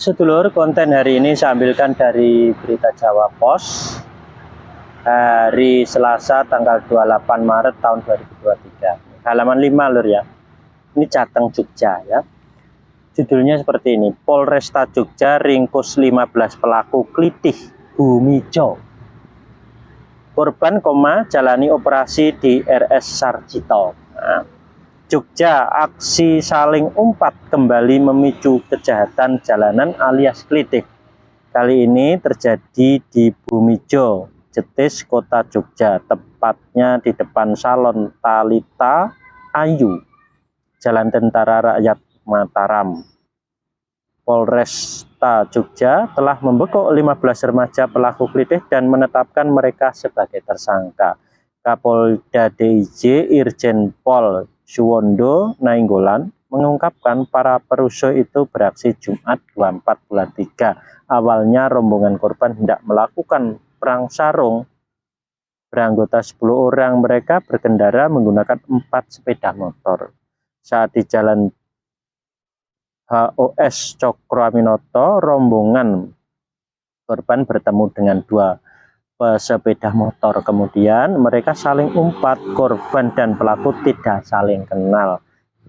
Sedulur, konten hari ini saya ambilkan dari Berita Jawa Pos hari Selasa tanggal 28 Maret tahun 2023. Halaman 5 lur ya. Ini Jateng Jogja ya. Judulnya seperti ini. Polresta Jogja ringkus 15 pelaku klitih Bumijo. Korban jalani operasi di RS Sarjito. Nah, Jogja, aksi saling umpat kembali memicu kejahatan jalanan alias klitih. Kali ini terjadi di Bumijo, Jetis, Kota Jogja, tepatnya di depan Salon Talita Ayu, Jalan Tentara Rakyat Mataram. Polresta Jogja telah membekuk 15 remaja pelaku klitih dan menetapkan mereka sebagai tersangka. Kapolda DIJ Irjen Pol Suwondo Nainggolan mengungkapkan para perusuh itu beraksi Jumat 24 bulan 3. Awalnya rombongan korban hendak melakukan perang sarung. Beranggota 10 orang, mereka berkendara menggunakan 4 sepeda motor. Saat di jalan HOS Cokroaminoto, rombongan korban bertemu dengan 2 pesepeda motor. Kemudian mereka saling umpat, korban dan pelaku tidak saling kenal,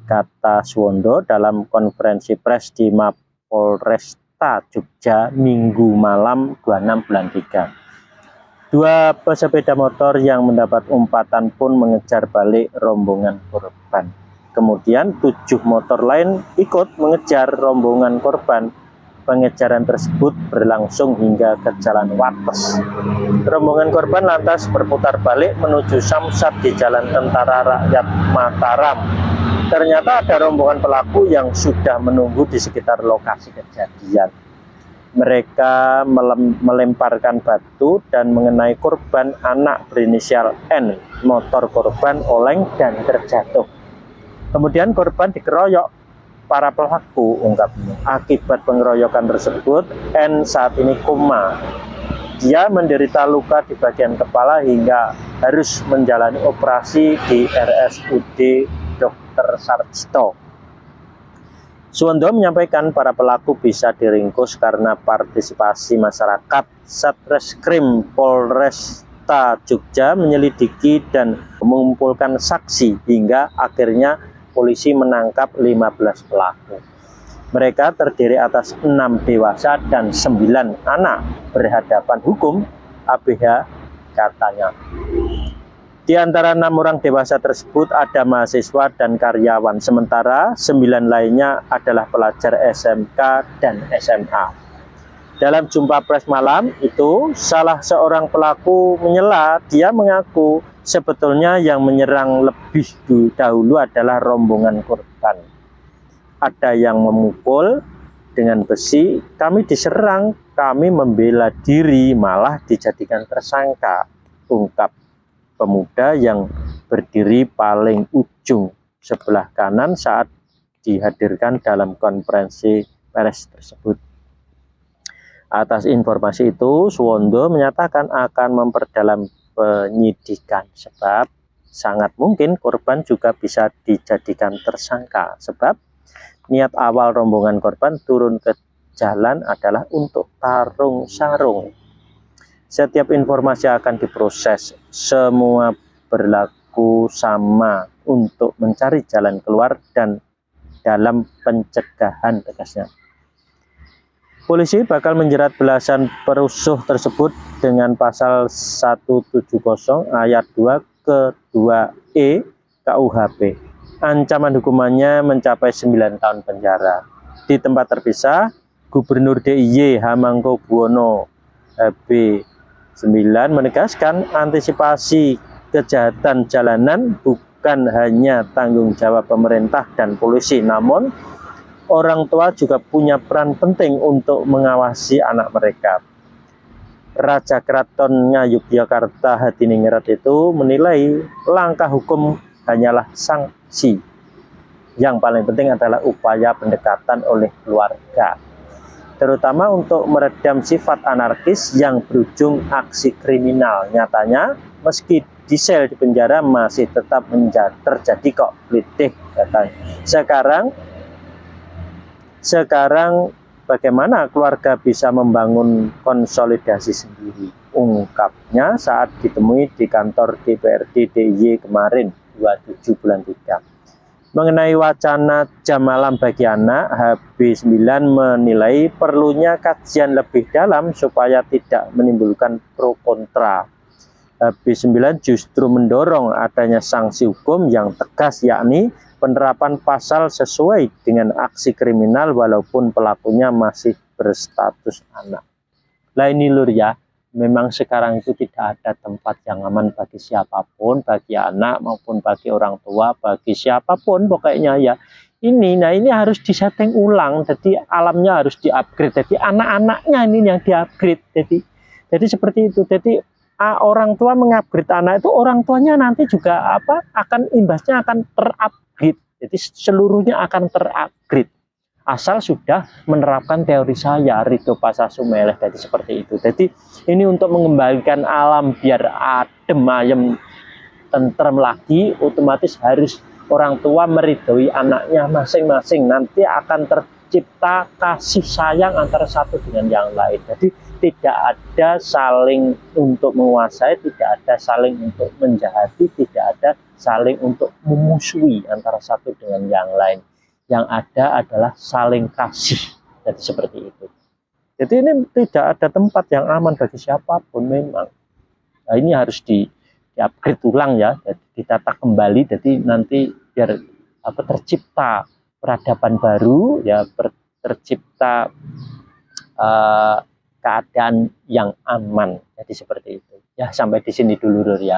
kata Suwondo dalam konferensi pers di Mapolresta Jogja Minggu malam 26 bulan 3. 2 pesepeda motor yang mendapat umpatan pun mengejar balik rombongan korban. Kemudian 7 motor lain ikut mengejar rombongan korban. Pengejaran tersebut berlangsung hingga ke Jalan Wates. Rombongan korban lantas berputar balik menuju Samsat di Jalan Tentara Rakyat Mataram. Ternyata ada rombongan pelaku yang sudah menunggu di sekitar lokasi kejadian. Mereka melemparkan batu dan mengenai korban, anak berinisial N. Motor korban oleng dan terjatuh. Kemudian korban dikeroyok para pelaku, ungkapnya. Akibat pengeroyokan tersebut, N saat ini koma. Dia menderita luka di bagian kepala hingga harus menjalani operasi di RSUD Dr. Sarjito. Suwondo menyampaikan para pelaku bisa diringkus karena partisipasi masyarakat. Satreskrim Polresta Jogja menyelidiki dan mengumpulkan saksi hingga akhirnya polisi menangkap 15 pelaku. Mereka terdiri atas 6 dewasa dan 9 anak berhadapan hukum ABH, katanya. Di antara 6 orang dewasa tersebut ada mahasiswa dan karyawan, sementara 9 lainnya adalah pelajar SMK dan SMA. Dalam jumpa pers malam itu, salah seorang pelaku menyela. Dia mengaku sebetulnya yang menyerang lebih dahulu adalah rombongan korban. Ada yang memukul dengan besi, kami diserang, kami membela diri, malah dijadikan tersangka, ungkap pemuda yang berdiri paling ujung sebelah kanan saat dihadirkan dalam konferensi pers tersebut. Atas informasi itu, Suwondo menyatakan akan memperdalam penyidikan sebab sangat mungkin korban juga bisa dijadikan tersangka, sebab niat awal rombongan korban turun ke jalan adalah untuk tarung sarung. Setiap informasi akan diproses, semua berlaku sama untuk mencari jalan keluar dan dalam pencegahan, tegasnya. Polisi bakal menjerat belasan perusuh tersebut dengan pasal 170 ayat 2 ke 2E KUHP. Ancaman hukumannya mencapai 9 tahun penjara. Di tempat terpisah, Gubernur DIY Hamengkubuwono HB9 menegaskan antisipasi kejahatan jalanan bukan hanya tanggung jawab pemerintah dan polisi, namun orang tua juga punya peran penting untuk mengawasi anak mereka. Raja Keraton Ngayogyakarta Hadiningrat itu menilai langkah hukum hanyalah sanksi. Yang paling penting adalah upaya pendekatan oleh keluarga, terutama untuk meredam sifat anarkis yang berujung aksi kriminal. Nyatanya, meski di sel di penjara masih tetap terjadi kok klitih, katanya. Sekarang bagaimana keluarga bisa membangun konsolidasi sendiri? Ungkapnya saat ditemui di kantor DPRD DIY kemarin 27 bulan 3. Mengenai wacana jam malam bagi anak, HB9 menilai perlunya kajian lebih dalam supaya tidak menimbulkan pro kontra. HB9 justru mendorong adanya sanksi hukum yang tegas, yakni penerapan pasal sesuai dengan aksi kriminal walaupun pelakunya masih berstatus anak. Nah ini lur ya, memang sekarang itu tidak ada tempat yang aman bagi siapapun, bagi anak maupun bagi orang tua, bagi siapapun pokoknya ya. Ini harus disetting ulang, jadi alamnya harus diupgrade, jadi anak-anaknya ini yang diupgrade. Jadi seperti itu. Jadi orang tua mengupgrade anak itu, orang tuanya nanti juga akan imbasnya akan terupgrade. Jadi seluruhnya akan terupgrade. Asal sudah menerapkan teori saya, Ridho Pasasumeleh, jadi seperti itu. Jadi ini untuk mengembalikan alam biar adem ayem tentrem lagi, otomatis harus orang tua meridhoi anaknya masing-masing. Nanti akan tercipta kasih sayang antara satu dengan yang lain. Jadi tidak ada saling untuk menguasai, tidak ada saling untuk menjahati, tidak ada saling untuk memusuhi antara satu dengan yang lain. Yang ada adalah saling kasih. Jadi seperti itu. Jadi ini tidak ada tempat yang aman bagi siapapun memang. Nah, ini harus di-upgrade ulang ya, jadi ditata kembali. Jadi nanti biar tercipta peradaban baru ya, tercipta keadaan yang aman. Jadi seperti itu. Ya sampai di sini dulu ya.